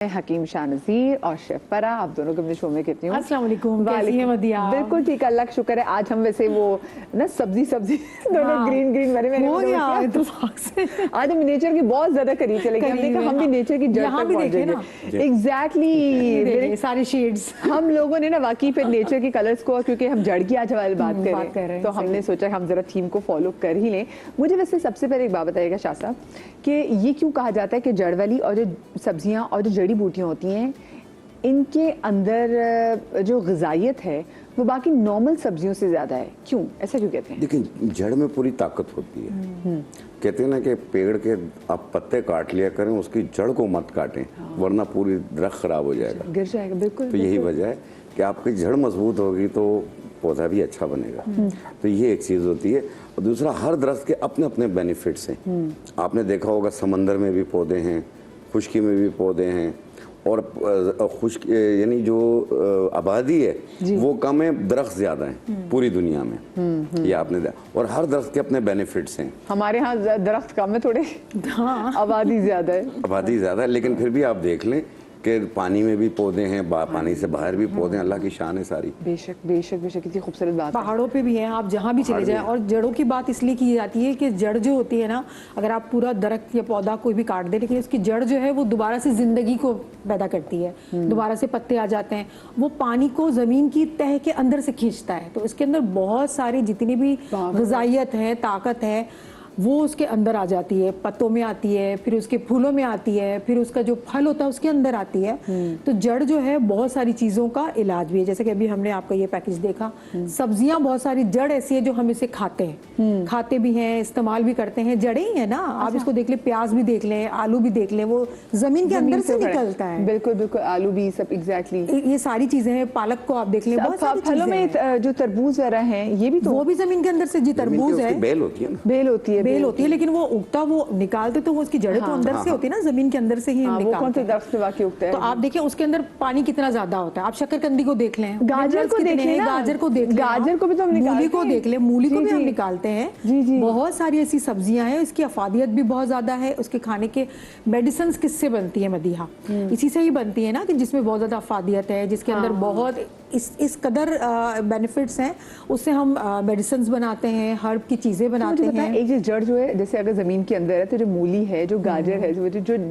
हकीम शाह नज़ीर और शेफ फरा, आप दोनों को अपने शो में कहती हूँ अस्सलाम वालेकुम, कैसी हैं मदिया? बिल्कुल ठीक, अल्लाह का शुक्र है। आज हम वैसे वो ना सब्जी दोनों ग्रीन ग्रीन बने हो गया इत्तेफाक से। आज हम नेचर की बहुत ज्यादा करीब चले गए। हमने कहा हम भी नेचर की जड़ तक पहुंच जाएंगे। एग्जैक्टली सारे शेड्स हम लोगों ने ना वाकई फिर नेचर के कलर्स को, क्योंकि हम जड़ की आज वाली बात कर रहे हैं, तो हमने सोचा हम जरा थीम को फॉलो कर ही लें। मुझे वैसे सबसे पहले एक बात बताइएगा शाह साहब कि ये क्यों कहा जाता है कि जड़ वाली और जो सब्जियां और जो जड़ी बूटियां होती हैं इनके अंदर जो ग़िज़ाइयत है वो बाकी नॉर्मल सब्जियों से ज़्यादा है? क्यों, ऐसा क्यों कहते हैं? देखिए, जड़ में पूरी ताकत होती है। कहते हैं ना कि पेड़ के आप पत्ते काट लिया करें, उसकी जड़ को मत काटें, वरना पूरी दरख्त खराब हो जाएगा, गिर जाएगा। बिल्कुल। तो यही वजह है कि आपकी जड़ मजबूत होगी तो पौधा भी अच्छा बनेगा। तो ये एक चीज़ होती है। और दूसरा, हर दरख्त के अपने अपने बेनिफिट्स हैं। आपने देखा होगा समंदर में भी पौधे हैं, खुश्की में भी पौधे हैं, और खुश्क यानी जो आबादी है वो कम है, दरख्त ज्यादा है पूरी दुनिया में। ये आपने और हर दरख्त के अपने बेनिफिट्स हैं। हमारे यहाँ दरख्त कम है थोड़े, आबादी ज्यादा है। आबादी ज्यादा है, लेकिन फिर भी आप देख लें कि पानी में भी पौधे हैं, पानी से बाहर भी पौधे हैं। अल्लाह की शान है सारी। बेशक बेशक बेशक, कितनी खूबसूरत बात। पहाड़ों पे भी हैं, आप जहाँ भी चले जाएं। और जड़ों की बात इसलिए की जाती है कि जड़ जो होती है ना, अगर आप पूरा दरख्त या पौधा कोई भी काट दे, लेकिन उसकी जड़ जो है वो दोबारा से जिंदगी को पैदा करती है, दोबारा से पत्ते आ जाते हैं, वो पानी को जमीन की तह के अंदर से खींचता है। तो इसके अंदर बहुत सारी जितनी भी ग़िज़ाइयत है, ताकत है, वो उसके अंदर आ जाती है। पत्तों में आती है, फिर उसके फूलों में आती है, फिर उसका जो फल होता है उसके अंदर आती है। तो जड़ जो है बहुत सारी चीज़ों का इलाज भी है। जैसे कि अभी हमने आपका ये पैकेज देखा, सब्जियां बहुत सारी जड़ ऐसी है जो हम इसे खाते हैं, खाते भी हैं, इस्तेमाल भी करते हैं, जड़ें ही है ना। आप इसको देख ले, प्याज भी देख लें, आलू भी देख लें, वो जमीन के अंदर से निकलता है। बिल्कुल बिल्कुल, आलू भी सब एग्जैक्टली ये सारी चीजें हैं। पालक को आप देख लें, बहुत सारी फलों में जो तरबूज वगैरह हैं ये भी तो, वो भी जमीन के अंदर से, जी तरबूज है, बेल होती है, बेल होती है, बेल होती है, लेकिन वो उगता, वो निकालते तो वो उसकी जड़ें तो अंदर से होती है ना, जमीन के अंदर से ही हम निकालते हैं। वो कौन से दरख्त में वाकई उगता है? तो आप देखिए उसके अंदर पानी कितना ज्यादा होता है। आप शकरकंदी को देख लें, गाजर को देख लें, गाजर को देख लें, गाजर को भी तो हम निकालते हैं, मूली को देख लें, मूली को भी हम निकालते हैं। बहुत सारी ऐसी सब्जियां हैं, इसकी अफादियत भी बहुत ज्यादा है। उसके खाने के मेडिसिन किससे बनती है मदिहा? इसी से ही बनती है ना, कि जिसमें बहुत ज्यादा अफादियत है, जिसके अंदर बहुत इस कदर बेनिफिट्स हैं, उससे हम मेडिसिन बनाते हैं, हर्ब की चीजें बनाते हैं। एक चीज, जड़ जो है, जैसे अगर जमीन के अंदर है तो जो मूली है, जो गाजर है,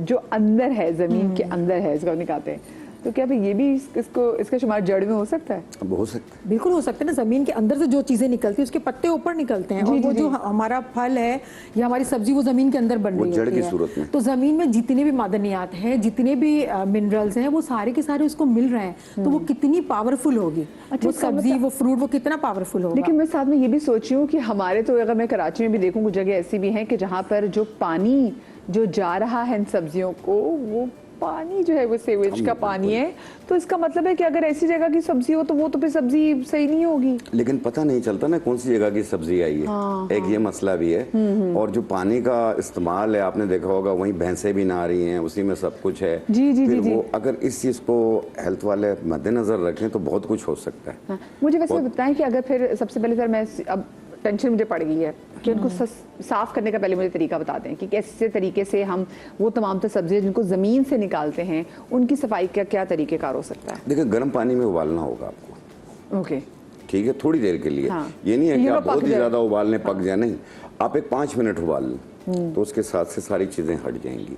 जो अंदर है, जमीन के अंदर है, इसको निकालते हैं, तो क्या ये भी इसका शुमार जड़ में हो सकता है? अब हो सकता है, बिल्कुल हो सकता है ना। जमीन के अंदर से जो चीजें निकलती है उसके पत्ते ऊपर निकलते हैं, और वो जो हमारा फल है या हमारी सब्जी, वो जमीन के अंदर बन रही जड़ की है। सूरत में। तो जमीन में जितने भी मादनियात हैं, जितने भी मिनरल्स हैं, वो सारे के सारे उसको मिल रहे हैं, तो वो कितनी पावरफुल होगी। वो सब्जी, वो फ्रूट, वो कितना पावरफुल होगा। लेकिन मैं साथ में ये भी सोच रही हूँ कि हमारे, तो अगर मैं कराची में भी देखूँ, कुछ जगह ऐसी भी हैं कि जहाँ पर जो पानी जो जा रहा है इन सब्जियों को, वो पानी जो है वो सीवेज का पानी है। तो इसका मतलब है कि अगर ऐसी जगह की सब्जी हो तो वो तो फिर सब्जी सही नहीं होगी। लेकिन पता नहीं चलता ना कौन सी जगह की सब्जी आई है। एक ये मसला भी है। और जो पानी का इस्तेमाल है, आपने देखा होगा, वहीं भैंसें भी नहा रही हैं, उसी में सब कुछ है। फिर वो अगर इस चीज को हेल्थ वाले मद्देनजर रखें तो बहुत कुछ हो सकता है। मुझे वैसे बताएं कि अगर फिर सबसे पहले सर, मैं अब टेंशन मुझे पड़ गई है कि उनको साफ करने का पहले मुझे तरीका बता दें कि कैसे तरीके से हम वो तमाम सब्जियां जिनको जमीन से निकालते हैं, उनकी सफाई का क्या तरीकेकार हो सकता है? देखिए, गर्म पानी में उबालना होगा आपको। ओके, ठीक है, थोड़ी देर के लिए। ये नहीं है कि आप बहुत ही ज्यादा उबालने पक जाए, नहीं। आप एक 5 मिनट उबाल लें तो उसके साथ से सारी चीजें हट जाएंगी।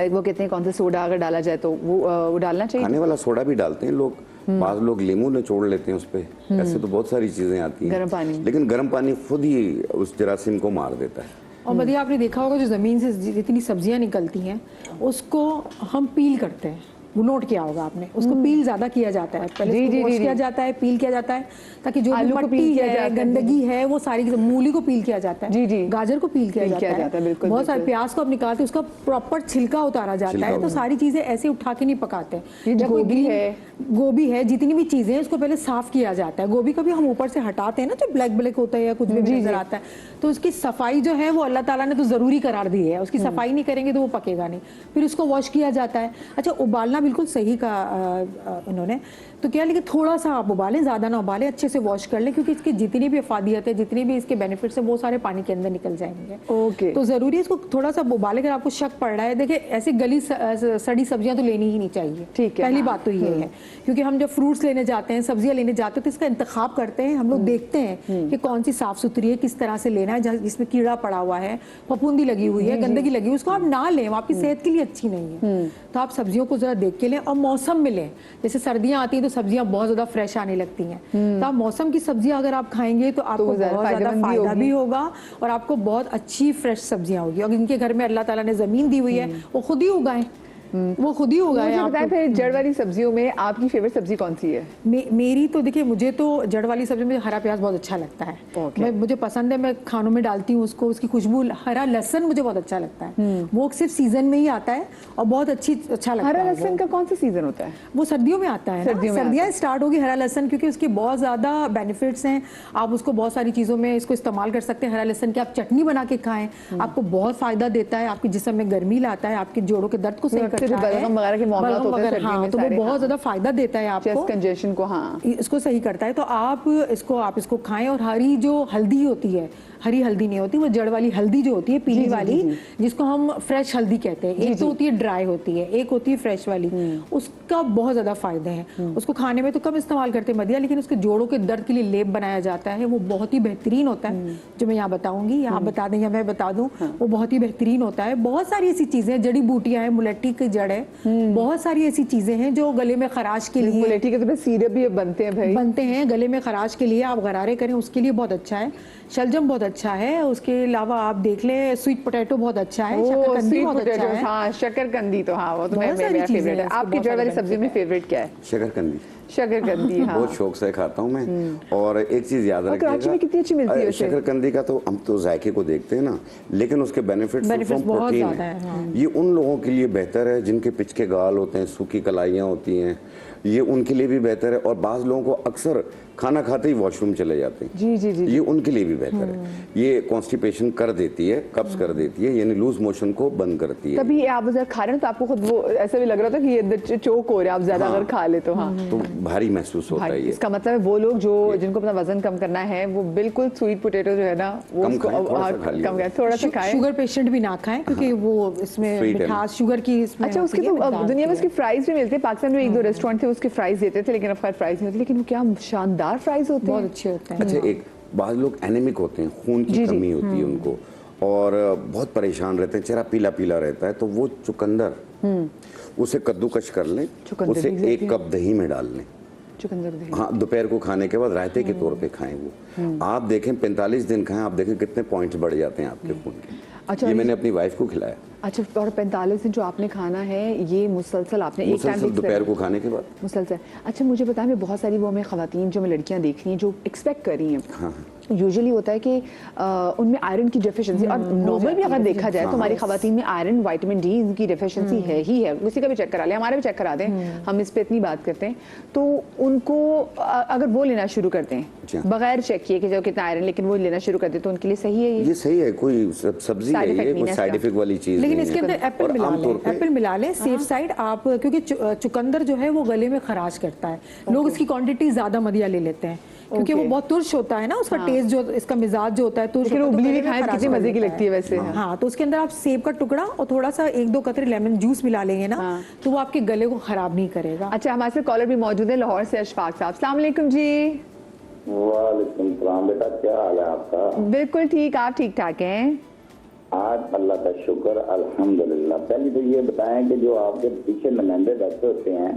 वो कहते हैं कौन सा सोडा अगर डाला जाए तो वो डालना चाहिए? खाने वाला सोडा भी डालते हैं लोग, बाद लोग लीमू निचोड़ लेते हैं उस पे। ऐसे तो बहुत सारी चीजें आती हैं गर्म पानी, लेकिन गर्म पानी खुद ही उस जरासीम को मार देता है। और मदिया, आपने देखा होगा जो जमीन से जितनी सब्जियां निकलती हैं उसको हम पील करते हैं, वो नोट किया होगा आपने, उसको पील ज्यादा किया जाता है। पहले वॉश किया जाता है, पील किया जाता है, ताकि जो मट्टी है, गंदगी है, वो सारी, मूली को पील किया जाता है, गाजर को पील किया जाता है, बहुत सारे प्याज को आप निकालते हैं, उसका प्रॉपर छिलका उतारा जाता है। तो सारी चीजें ऐसे उठा के नहीं पकाते। गोभी है, जितनी भी चीजें हैं उसको पहले साफ किया जाता है। गोभी को भी हम ऊपर से हटाते हैं ना, जो ब्लैक ब्लैक होता है या कुछ भी नजर आता है, तो उसकी सफाई जो है वो अल्लाह ताला ने तो जरूरी करार दी है। उसकी सफाई नहीं करेंगे तो वो पकेगा नहीं। फिर उसको वॉश किया जाता है। अच्छा, उबालना बिल्कुल सही कहा इन्होंने। तो क्या, लेकिन थोड़ा सा आप उबालें, ज़्यादा ना उबालें, अच्छे से वॉश कर लें, क्योंकि इसकी जितनी भी अफादियत है, जितनी भी इसके बेनिफिट्स हैं, वो सारे पानी के अंदर निकल जाएंगे। ओके। तो ज़रूरी है इसको थोड़ा सा उबाले। अगर आपको शक पड़ रहा है, देखिए ऐसी गली सड़ी सब्जियां तो लेनी ही नहीं चाहिए। ठीक है, पहली हाँ। बात तो ये है, क्योंकि हम जब फ्रूट्स लेने जाते हैं, सब्जियां लेने जाते हैं, तो इसका इंतखाब करते हैं, हम लोग देखते हैं कि कौन सी साफ सुथरी है, किस तरह से लेना है, जिसमें कीड़ा पड़ा हुआ है, फफूंदी लगी हुई है, गंदगी लगी हुई है, उसको आप ना लें, वो आपकी सेहत के लिए अच्छी नहीं है। तो आप सब्जियों को जरा देख के लें और मौसम में लें। जैसे सर्दियां आती हैं तो सब्जियां बहुत ज्यादा फ्रेश आने लगती हैं, तो आप मौसम की सब्जियां अगर आप खाएंगे तो आपको बहुत ज्यादा फायदा भी होगा और आपको बहुत अच्छी फ्रेश सब्जियां होगी। और इनके घर में अल्लाह ताला ने जमीन दी हुई है, वो खुद ही उगाएं, वो खुद ही उगाएं। मुझे बताएं फिर जड़ वाली सब्जियों में आपकी फेवरेट सब्जी कौन सी है? मेरी तो देखिए, मुझे तो जड़ वाली सब्जी में हरा प्याज बहुत अच्छा लगता है। मुझे पसंद है, मैं खानों में डालती हूँ उसको, उसकी खुशबू। हरा लहसुन मुझे बहुत अच्छा लगता है, वो सिर्फ सीजन में ही आता है और बहुत अच्छा लगता है। हरा लहसुन का कौन सा सीजन होता है? वो सर्दियों में आता है, सर्दियाँ स्टार्ट होगी हरा लहसुन, क्योंकि उसके बहुत ज्यादा बेनिफिट्स हैं। आप उसको बहुत सारी चीजों में इसको इस्तेमाल कर सकते हैं। हरा लहसुन की आप चटनी बना के खाएं, आपको बहुत फायदा देता है, आपके जिस्म में गर्मी लाता है, आपके जोड़ों के दर्द को सही करता है, के मामला होते हैं हाँ, तो वो बहुत ज्यादा फायदा देता है आपको, चेस्ट कंजेशन को, हाँ, इसको सही करता है। तो आप इसको खाएं। और हरी जो हल्दी होती है, हरी हल्दी नहीं होती, वो जड़ वाली हल्दी जो होती है, पीली वाली, जिसको हम फ्रेश हल्दी कहते हैं। एक तो होती है ड्राई होती है, एक होती है फ्रेश वाली, उसका बहुत ज्यादा फायदे हैं। उसको खाने में तो कम इस्तेमाल करते मदिया, लेकिन उसके जोड़ों के दर्द के लिए लेप बनाया जाता है, वो बहुत ही बेहतरीन होता है, जो मैं यहाँ बताऊंगी, यहाँ बता दें या मैं बता दूं, वो बहुत ही बेहतरीन होता है। बहुत सारी ऐसी चीजें, जड़ी बूटियां हैं, मुलट्ठी की जड़ है, बहुत सारी ऐसी चीजें हैं जो गले में खराश के लिए, मुलट्ठी के तो सीरप भी बनते हैं भाई, बनते हैं गले में खराश के लिए, आप गरारे करें उसके लिए बहुत अच्छा है। शलजम बहुत अच्छा है। उसके अलावा आप देख लें, स्वीट पोटैटो बहुत अच्छा है, शकरकंदी बहुत अच्छा है। हाँ, शकरकंदी तो हाँ, वो तो मेरा फेवरेट है। आपकी जड़ वाली सब्जी में फेवरेट क्या है? शकरकंदी। शकरकंदी, हाँ, बहुत शौक से खाता हूँ मैं। और एक चीज याद रखिएगा, कराची में कितनी अच्छी मिलती है शकरकंदी का, तो हम तो जायके को देखते हैं ना, लेकिन उसके बेनिफिट्स प्रोटीन है। ये उन लोगों के लिए बेहतर है जिनके पिच के गाल होते हैं, सूखी कलाइयाँ होती हैं, ये उनके लिए भी बेहतर है। और बाज लोगों को अक्सर खाना खाते ही वॉशरूम चले जाते हैं, जी जी जी, ये उनके लिए भी बेहतर है। ये कॉन्स्टिपेशन कर देती है, कब्ज कर देती है, यानी लूज मोशन को बंद करती है। तभी आप जब खा रहे हैं तो आपको खुद वो ऐसा भी लग रहा था कि ये चोक हो रहा है, आप ज्यादा अगर खा ले तो, हाँ, तो भारी महसूस होता है। इसका मतलब है वो लोग जो जिनको अपना वजन कम करना है, वो बिल्कुल स्वीट पोटैटो जो है ना, वो कम थोड़ा सा खाएं। शुगर पेशेंट भी ना खाएं, क्योंकि वो इसमें मिठास शुगर की इसमें। अच्छा, उसकी तो दुनिया में उसकी फ्राइज भी मिलती है। पाकिस्तान में एक दो रेस्टोरेंट थे, उसके फ्राइज देते थे, लेकिन अब खैर फ्राइज नहीं होती, लेकिन वो क्या शानदार फ्राइज होते हैं, अच्छे होते हैं। अच्छा, एक बाज लोग एनेमिक होते हैं, खून की कमी होती है उनको, और बहुत परेशान रहते हैं, चेहरा पीला पीला रहता है, तो वो चुकंदर, उसे कद्दूकश कर लें, उसे 1 कप दही में डाल लें, चुकंदर दही, हाँ, दोपहर को खाने के बाद रायते के तौर पे खाएं वो। आप देखें 45 दिन खाएं, आप देखें कितने पॉइंट्स बढ़ जाते हैं आपके खून के। अच्छा, ये मैंने अपनी वाइफ को खिलाया। अच्छा, और 45 दिन जो आपने खाना है, ये मुसलसल आपने एक टाइम दोपहर को खाने के बाद मुसलसल। अच्छा, मुझे बताएं, मैं बहुत सारी वो हमें खवातीन जो मैं लड़कियां देख रही हैं जो एक्सपेक्ट कर रही हैं, हाँ, यूजुअली होता है कि उनमें आयरन की डेफिशिएंसी, और नॉर्मल भी अगर देखा जाए तो हमारी खवातीन में आयरन, विटामिन डी इनकी डेफिशिएंसी है ही है। किसी का भी चेक करा लें, हमारा भी चेक करा दें, हम इस पे इतनी बात करते हैं। तो उनको अगर वो लेना शुरू करते हैं बगैर चेक किए कि जो कितना आयरन, लेकिन वो लेना शुरू कर दे, तो उनके लिए सही है? ये सही है, कोई सब्जी है, ये कोई साइड इफेक्ट वाली चीज लेकिन इसके अंदर एप्पल मिला लें, एप्पल मिला लें सेफ साइड आप, क्योंकि चुकंदर जो है वो गले में खराश करता है। लोग इसकी क्वांटिटी ज्यादा मदिया ले लेते हैं, क्योंकि वो बहुत तुर्श होता है ना, उसका टेस्ट जो, इसका मिजाज जो होता है तुर्श, उबली हुई खाएं कितनी मजे की लगती है वैसे। हाँ, तो उसके अंदर आप सेब का टुकड़ा और थोड़ा सा 1-2 कतरे लेमन जूस मिला लेंगे ना, तो वो आपके गले को खराब नहीं करेगा। अच्छा, हमारे साथ कॉलर भी मौजूद है लाहौर से, अशफाक साहब। अस्सलाम वालेकुम जी। वालेकुम सलाम बेटा, क्या हाल है आपका? बिल्कुल ठीक, आप ठीक ठाक हैं? आज अल्लाह का शुक्र, अल्हम्दुलिल्लाह। पहले तो ये बताएं कि जो आपके पीछे नुमाइंदे बैठे होते हैं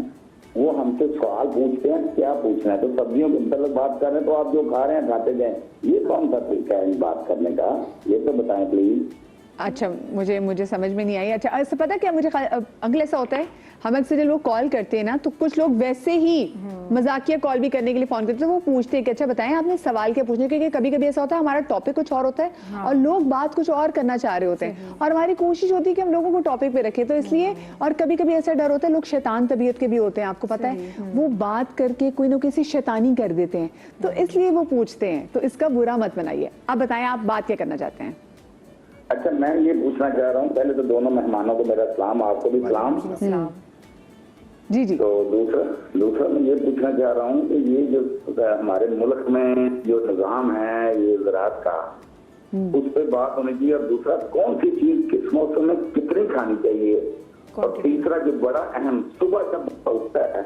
वो हमसे सवाल पूछते हैं, क्या पूछना है? तो सब्जियों के मतलब बात कर रहे हैं, तो आप जो खा रहे हैं खाते जाएं, ये कौन सा तरीका है बात करने का? ये तो बताएं प्लीज। अच्छा, मुझे समझ में नहीं आई। अच्छा, ऐसा पता क्या, मुझे अगले ऐसा होता है, हम अक्सर जब लोग कॉल करते हैं ना, तो कुछ लोग वैसे ही मजाकिया कॉल भी करने के लिए फोन करते हैं, तो वो पूछते हैं कि अच्छा बताएं आपने सवाल क्या पूछने, क्योंकि कभी कभी ऐसा होता है हमारा टॉपिक कुछ और होता है और लोग बात कुछ और करना चाह रहे होते हैं, और हमारी कोशिश होती है कि हम लोगों को टॉपिक पे रखें, तो इसलिए। और कभी कभी ऐसा डर होता है, लोग शैतान तबीयत के भी होते हैं, आपको पता है, वो बात करके कोई ना किसी शैतानी कर देते हैं, तो इसलिए वो पूछते हैं। तो इसका बुरा मत बनाइए। आप बताएं, आप बात क्या करना चाहते हैं? अच्छा, मैं ये पूछना चाह रहा हूँ, पहले तो दोनों मेहमानों को मेरा सलाम, आपको भी सलाम। जी जी। तो दूसरा मैं ये पूछना चाह रहा हूँ कि ये जो हमारे मुल्क में जो निजाम है ये ज़राअत का, उस पर बात होनी चाहिए। और दूसरा, कौन सी चीज किस मौसम में कितनी खानी चाहिए। और तीसरा जो बड़ा अहम, सुबह जब उठता है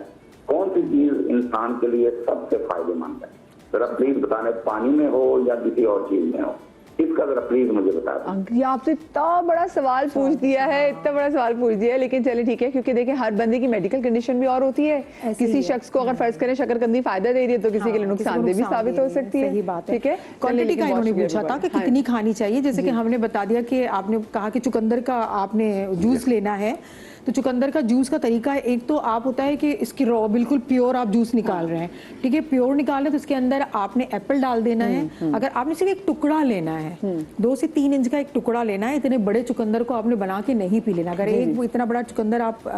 कौन सी चीज इंसान के लिए सबसे फायदेमंद है। जरा प्लीज बताने, पानी में हो या किसी और चीज में हो, इसका जरा प्लीज मुझे बता दें। ये आपसे इतना बड़ा सवाल पूछ दिया है, इतना बड़ा सवाल पूछ दिया है, लेकिन चलिए ठीक है, क्योंकि देखिए हर बंदे की मेडिकल कंडीशन भी और होती है। किसी शख्स को अगर फर्ज करें शकरकंदी फायदा दे रही है तो किसी के लिए नुकसानदेह भी साबित हो सकती है। सही बात है। ठीक है, क्वांटिटी का इन्होंने पूछा था कि कितनी खानी चाहिए, जैसे कि हमने बता दिया कि आपने कहा कि चुकंदर का आपने जूस लेना है, तो चुकंदर का जूस का तरीका है, एक तो आप होता है कि इसकी रॉ बिल्कुल प्योर आप जूस निकाल रहे हैं, ठीक है, प्योर निकाल रहे तो उसके अंदर आपने एप्पल डाल देना है। अगर आपने सिर्फ एक टुकड़ा लेना है, 2 से 3 इंच का एक टुकड़ा लेना है, इतने बड़े चुकंदर को आपने बना के नहीं पी लेना। अगर एक इतना बड़ा चुकंदर आप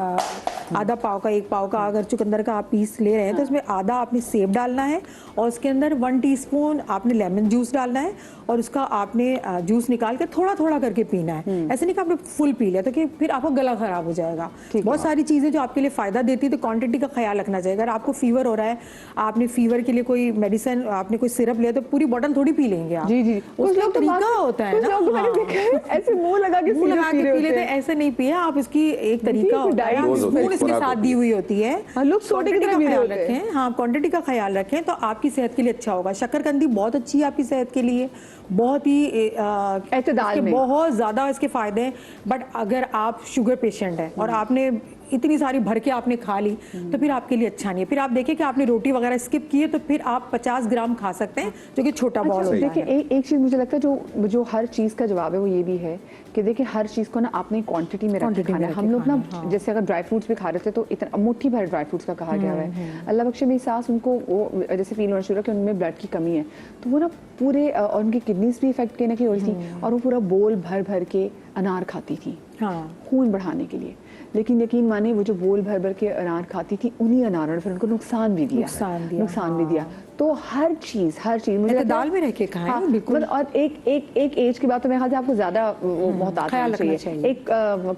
आधा पाव का, 1 पाव का अगर चुकंदर का आप पीस ले रहे हैं तो उसमें आधा आपने सेब डालना है और उसके अंदर 1 टीस्पून आपने लेमन जूस डालना है और उसका आपने जूस निकाल के थोड़ा थोड़ा करके पीना है। ऐसे नहीं कि आपने फुल पी लिया तो कि फिर आपका गला खराब हो जाएगा। बहुत सारी चीजें जो आपके लिए फायदा देती है, तो क्वांटिटी का ख्याल रखना चाहिए। अगर आपको फीवर हो रहा है, आपने फीवर के लिए कोई मेडिसिन, आपने कोई सिरप लिया तो पूरी बोतल थोड़ी पी लेंगे आप। जी जी, उसका तरीका होता है ना, ऐसे मुंह लगा के मुंह लगा के पी लेते हैं, ऐसे नहीं पिए आप। इसकी एक तरीका होता है, स्पून इसके साथ दी हुई होती है। लोग सोडे की तरह ख्याल रखें, हाँ क्वांटिटी का ख्याल रखें तो आपकी सेहत के लिए अच्छा होगा। शकरकंदी बहुत अच्छी है आपकी सेहत के लिए, बहुत ही एतदाल में बहुत ज्यादा इसके फायदे हैं। बट अगर आप शुगर पेशेंट हैं और आपने इतनी सारी भर के आपने खा ली तो फिर आपके लिए अच्छा नहीं है। फिर आप देखिए कि आपने रोटी वगैरह स्किप की है तो फिर आप 50 ग्राम खा सकते हैं, जो कि छोटा बॉल होता है। देखिए एक चीज मुझे लगता है जो हर चीज का जवाब है वो ये भी है कि देखिए हर चीज को ना आपने क्वांटिटी में रख के खाना है। हम लोग ना जैसे अगर ड्राई फ्रूट्स भी खा रहे थे तो इतना मुट्ठी भर ड्राई फ्रूट्स का कहा गया है। अल्लाह बख्शे मेरी सास, उनको वो जैसे फील होना शुरू कि उनमें ब्लड की कमी है तो वो ना पूरे और उनकी किडनीज भी इफेक्ट कहीं ना कहीं हो रही थी और वो पूरा बोल भर भर के अनार खाती थी खून बढ़ाने के लिए। लेकिन यकीन माने वो जो बोल भर भर के अनार खाती थी, उन्हीं अनारों ने फिर उनको नुकसान भी दिया। तो हर चीज मुझे दाल में रह के खाएं। हाँ, बिल्कुल। और एक एज की बात तो मेरे ख्याल से आपको ज्यादा मोहतात होना चाहिए। एक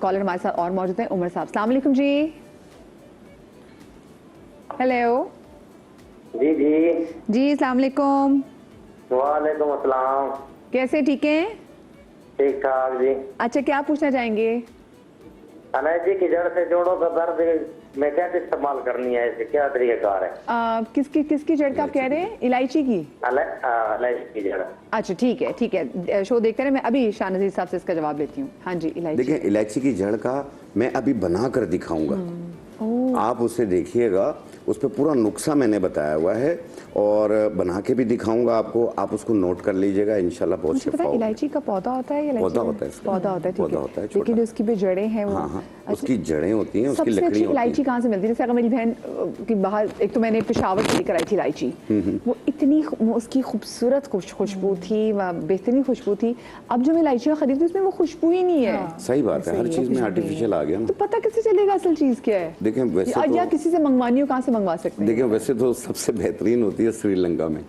कॉलर हमारे साथ और मौजूद है, उमर साहब। अस्सलाम वालेकुम जी। हेलो जी अस्सलाम वालेकुम। वालेकुम अस्सलाम। कैसे, ठीक हैं? ठीक ठाक जी। अच्छा, क्या पूछना चाहेंगे? एलर्जी की जड़ से जोड़ों का दर्द में क्या इस्तेमाल करनी है, इसके क्या तरीकेकार है? किसकी जड़ का आप कह रहे हैं? इलायची की? इलायची की जड़। अच्छा ठीक है, शो देखते रहे। मैं अभी शाहनज़ीर साहब से इसका जवाब लेती हूँ। हाँ जी, इलायची। देखिए इलायची की जड़ का मैं अभी बना कर दिखाऊंगा, आप उसे देखिएगा, उस पर पूरा नुस्खा मैंने बताया हुआ है और बना के भी दिखाऊंगा आपको, आप उसको नोट कर लीजिएगा, इंशाल्लाह बहुत शिफा होगा। इलायची का पौधा होता है? पौधा होता है, पौधा होता है, ठीक है। लेकिन जो उसकी भी जड़ें हैं वो, हाँ, उसकी जड़ें होती हैं, उसकी लकड़ी होती है। इलायची कहाँ से मिलती है? जैसे अगर मेरी बहन की बाहर, एक तो मैंने पेशावर से लेकर आई थी इलायची, वो इतनी उसकी खूबसूरत खुशबू थी, बेहतरीन खुशबू थी। अब जो मैं इलायची खरीदती हूँ उसमें वो खुशबू ही नहीं है। सही बात है, हर चीज में आर्टिफिशियल आ गया ना, तो पता कैसे चलेगा असल चीज क्या है? देखिए वैसे या किसी से मंगवानी हो, कहाँ से मंगवा सकते हैं? देखिए वैसे तो सबसे बेहतरीन होती है श्रीलंका में,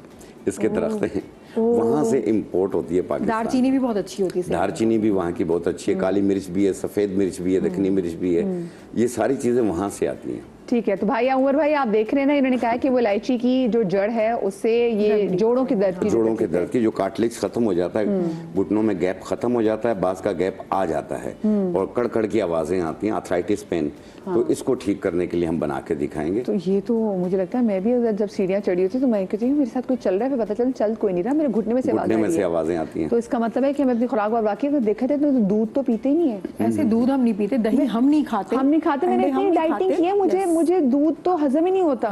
इसके दरख्त हैं, वहाँ से इंपोर्ट होती है पाकिस्तान। दालचीनी भी बहुत अच्छी होती है। दालचीनी भी वहाँ की बहुत अच्छी है, काली मिर्च भी है, सफेद मिर्च भी है, दखनी मिर्च भी है, ये सारी चीजें वहाँ से आती हैं। ठीक है, तो भाई उमर भाई आप देख रहे हैं ना, इन्होंने कहा कि वो इलायची की जो जड़ है उससे ये जोड़ों के दर्द की जो कार्टिलेज खत्म हो जाता है, घुटनों में गैप खत्म हो जाता है, बाज का गैप आ जाता है और कड़कड़ की आवाजें आती हैं, आर्थराइटिस पेन, तो इसको ठीक करने के लिए हम बना के दिखाएंगे। तो ये तो मुझे लगता है, मैं भी जब सीढ़ियाँ चढ़ी होती तो मैं कहती हूँ मेरे साथ कोई चल रहा है, पता चल कोई नहीं रहा, मेरे घुटने में से आवाजें आती हैं। तो इसका मतलब है कि हमें अपनी खुराक और बाकी अगर देखा जाए तो दूध तो पीते ही नहीं है। ऐसे दूध हम नहीं पीते, दही हम नहीं खाते, मैंने इतनी डाइटिंग की है, मुझे दूध तो हजम ही नहीं होता।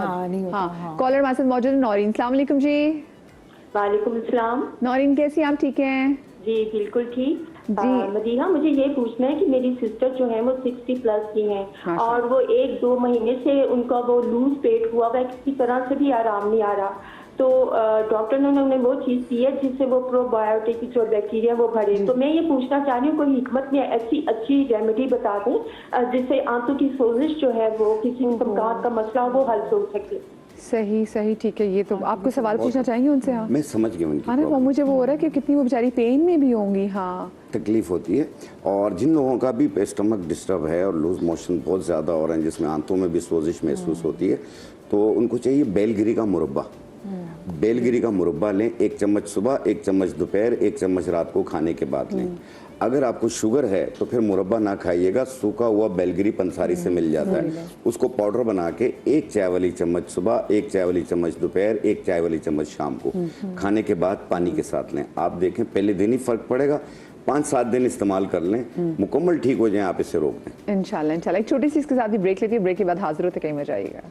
कॉलर हमारे साथ मौजूद है नौरीन। अस्सलाम वालेकुम जी। वालेकुम अस्सलाम। नौरीन कैसी आप, ठीक हैं? जी बिल्कुल ठीक जी। मदीहा, मुझे ये पूछना है कि मेरी सिस्टर जो है वो 60 प्लस की हैं और वो 1-2 महीने से उनका वो लूज पेट हुआ हुआ है, किसी तरह से भी आराम नहीं आ रहा। तो डॉक्टर ने उन्हें वो चीज दी है जिससे वो प्रोबायोटिक्स और बैक्टीरिया वो भरे। तो मैं ये पूछना चाह रही हूँ कोई हिकमत में ऐसी अच्छी रेमेडी बता दें जिससे आंतों की सोजिश जो है वो किसी प्रकार का मसला वो हल हो सके। सही सही, ठीक है। ये तो आपको सवाल पूछना चाहेंगे उनसे? हाँ, मैं समझ गया उनकी हाँ ना, वो मुझे वो हो रहा है कि कितनी वो बेचारी पेन में भी होंगी। हाँ, तकलीफ होती है। और जिन लोगों का भी स्टमक डिस्टर्ब है और लूज मोशन बहुत ज़्यादा हो रहे हैं, जिसमें आंतों में भी सोजिश महसूस होती है, तो उनको चाहिए बेलगिरी का मुरब्बा। बेलगिरी का मुरब्बा लें, 1 चम्मच सुबह, 1 चम्मच दोपहर, 1 चम्मच रात को खाने के बाद लें। अगर आपको शुगर है तो फिर मुरब्बा ना खाइएगा, सूखा हुआ बेलगिरी पंसारी से मिल जाता है, उसको पाउडर बना के 1 चाय वाली चम्मच सुबह, 1 चाय वाली चम्मच दोपहर, 1 चाय वाली चम्मच शाम को खाने के बाद पानी के साथ लें। आप देखें पहले दिन ही फर्क पड़ेगा, 5-7 दिन इस्तेमाल कर लें, मुकम्मल ठीक हो जाए, आप इसे रोक दें इंशाल्लाह इंशाल्लाह। एक छोटी सी इसके साथ ही ब्रेक लेती है, ब्रेक के बाद हाजिर होते कहीं मजा आएगा।